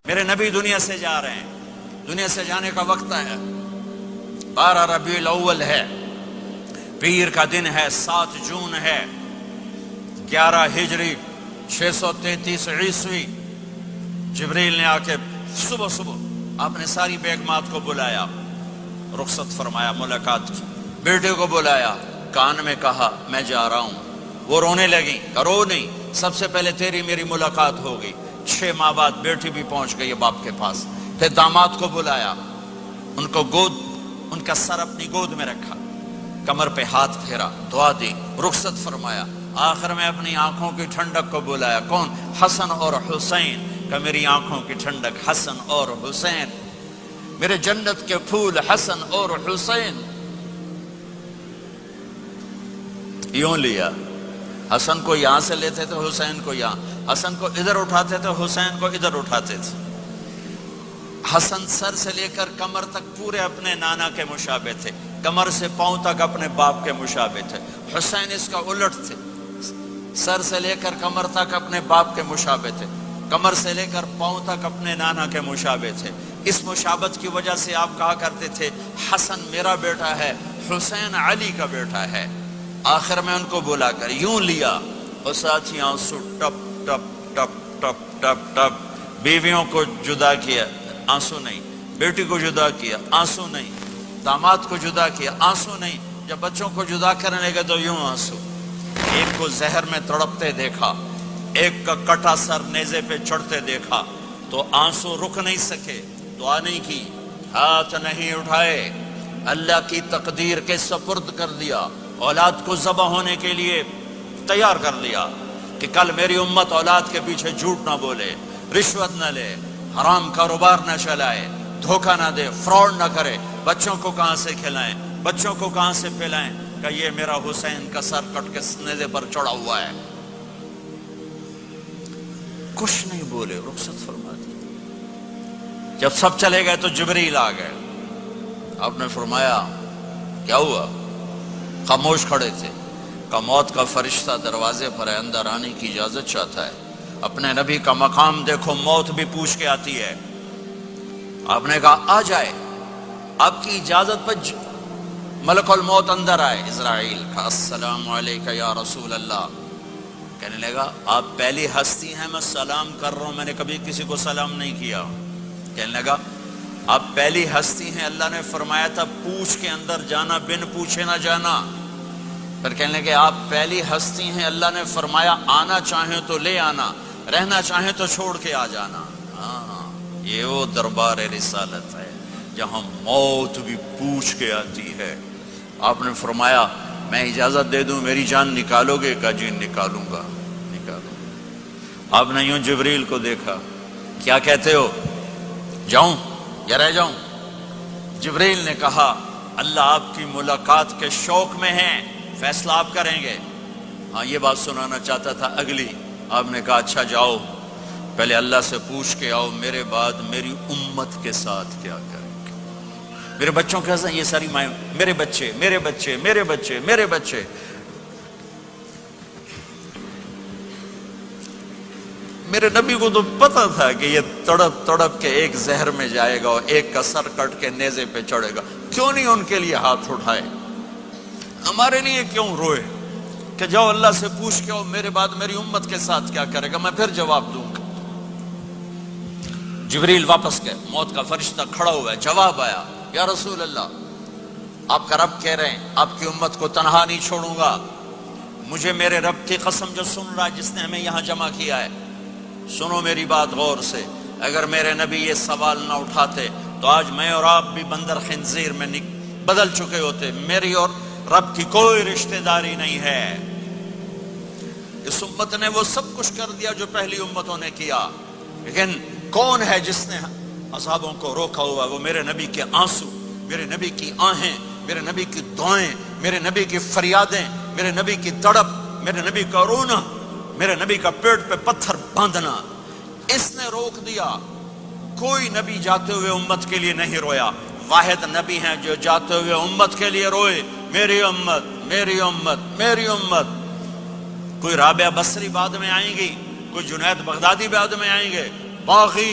میرے نبی دنیا سے جا رہے ہیں، دنیا سے جانے کا وقت ہے، 12 ربیع الاول ہے، پیر کا دن ہے، 7 جون ہے، 11 ہجری 633 عیسوی۔ جبریل نے آ کے صبح صبح آپ نے ساری بیگمات کو بلایا، رخصت فرمایا، ملاقات کی، بیٹے کو بلایا، کان میں کہا میں جا رہا ہوں۔ وہ رونے لگی، رو نہیں، سب سے پہلے تیری میری ملاقات ہوگی۔ 6 ماہ بعد بیٹی بھی پہنچ گئی باپ کے پاس۔ پھر داماد کو بلایا، ان کو ان کا سر اپنی گود میں رکھا، کمر پہ ہاتھ پھیرا، دعا دی، رخصت فرمایا۔ آخر میں اپنی آنکھوں کی ٹھنڈک کو بلایا، کون؟ حسن اور حسین، کہ میری آنکھوں کی ٹھنڈک حسن اور حسین، میرے جنت کے پھول حسن اور حسین۔ یوں لیا، حسن کو یہاں سے لیتے تھے، حسین کو یہاں، حسن کو ادھر اٹھاتے تھے، حسین کو ادھر اٹھاتے تھے۔ حسن سر سے لے کر کمر تک پورے اپنے نانا کے مشابہ تھے، کمر سے پاؤں تک اپنے باپ کے مشابہ تھے۔ حسین اس کا الٹ تھے، سر سے لے کر کمر تک اپنے باپ کے مشابہ تھے، کمر سے لے کر پاؤں تک اپنے نانا کے مشابہ تھے۔ اس مشابہت کی وجہ سے آپ کہا کرتے تھے حسن میرا بیٹا ہے، حسین علی کا بیٹا ہے۔ آخر میں ان کو بلا کر یوں لیا، اور ساتھ ہی آنسو ٹپ ٹپ ٹپ ٹپ ٹپ ٹپ۔ بیویوں کو جدا کیا، آنسو نہیں، بیٹی کو جدا کیا، آنسو نہیں، داماد کو جدا کیا، آنسو نہیں، جب بچوں کو جدا کرنے لگے تو یوں آنسو۔ ایک کو زہر میں تڑپتے دیکھا، ایک کا کٹا سر نیزے پہ چڑھتے دیکھا تو آنسو رک نہیں سکے، دعا نہیں کی، ہاتھ نہیں اٹھائے، اللہ کی تقدیر کے سپرد کر دیا، اولاد کو ذبح ہونے کے لیے تیار کر لیا کہ کل میری امت اولاد کے پیچھے جھوٹ نہ بولے، رشوت نہ لے، حرام کاروبار نہ چلائے، دھوکہ نہ دے، فراڈ نہ کرے۔ بچوں کو کہاں سے کھلائیں، بچوں کو کہاں سے پلائیں، کہ یہ میرا حسین کا سر کٹ کے نیزے پر چڑھا ہوا ہے۔ کچھ نہیں بولے، رخصت فرما دی۔ جب سب چلے گئے تو جبریل آ گئے، آپ نے فرمایا کیا ہوا؟ خاموش کھڑے تھے، کہ موت کا فرشتہ دروازے پر ہے، اندر آنے کی اجازت چاہتا ہے۔ اپنے نبی کا مقام دیکھو، موت بھی پوچھ کے آتی ہے۔ آپ نے کہا آ جائے، آپ کی اجازت پر ملک الموت اندر آئے۔ اسرائیل کا السلام علیکہ یا رسول اللہ، کہنے لگا آپ پہلی ہستی ہیں، میں سلام کر رہا ہوں، میں نے کبھی کسی کو سلام نہیں کیا۔ کہنے لگا آپ پہلی ہستی ہیں، اللہ نے فرمایا تھا پوچھ کے اندر جانا، بن پوچھے نہ جانا۔ پھر کہنے لگے آپ پہلی ہستی ہیں، اللہ نے فرمایا آنا چاہیں تو لے آنا، رہنا چاہیں تو چھوڑ کے آ جانا۔ ہاں، یہ وہ دربار رسالت ہے جہاں موت بھی پوچھ کے آتی ہے۔ آپ نے فرمایا میں اجازت دے دوں میری جان نکالو گے؟ کہ جی نکالوں گا، نکالوں گا۔ آپ نے یوں جبریل کو دیکھا، کیا کہتے ہو، جاؤں یا رہ جاؤں؟ جبریل نے کہا اللہ آپ کی ملاقات کے شوق میں ہیں، فیصلہ آپ کریں گے۔ ہاں یہ بات سنانا چاہتا تھا اگلی۔ آپ نے کہا اچھا جاؤ، پہلے اللہ سے پوچھ کے آؤ میرے بعد میری امت کے ساتھ کیا کریں گے، میرے بچوں کے ساتھ۔ یہ ساری مائیں، میرے بچے میرے بچے میرے بچے میرے بچے۔ میرے نبی کو تو پتا تھا کہ یہ تڑپ تڑپ کے ایک زہر میں جائے گا اور ایک کا سر کٹ کے نیزے پہ چڑھے گا، کیوں نہیں ان کے لیے ہاتھ اٹھائے؟ ہمارے لیے کیوں روئے کہ جاؤ اللہ سے پوچھ کے آؤ میرے بعد میری امت کے ساتھ کیا کرے گا، میں پھر جواب دوں گا۔ جبریل واپس گئے، موت کا فرشتہ کھڑا ہوا ہے، جواب آیا یا رسول اللہ آپ کا رب کہہ رہے ہیں آپ کی امت کو تنہا نہیں چھوڑوں گا۔ مجھے میرے رب کی قسم جو سن رہا ہے، جس نے ہمیں یہاں جمع کیا ہے، سنو میری بات غور سے، اگر میرے نبی یہ سوال نہ اٹھاتے تو آج میں اور آپ بھی بندر خنزیر میں بدل چکے ہوتے۔ میری اور رب کی کوئی رشتہ داری نہیں ہے۔ اس امت نے وہ سب کچھ کر دیا جو پہلی امتوں نے کیا، لیکن کون ہے جس نے اصحابوں کو روکا ہوا؟ وہ میرے نبی کے آنسو، میرے نبی کی آہیں، میرے نبی کی دعائیں، میرے نبی کی فریادیں، میرے نبی کی تڑپ، میرے نبی کا رونا، میرے نبی کا پیٹ پہ پتھر باندھنا، اس نے روک دیا۔ کوئی نبی جاتے ہوئے امت کے لیے نہیں رویا، واحد نبی ہیں جو جاتے ہوئے امت کے لیے روئے، میری امت میری امت میری امت۔ کوئی رابعہ بصری بعد میں آئیں گی، کوئی جنید بغدادی بعد میں آئیں گے، باقی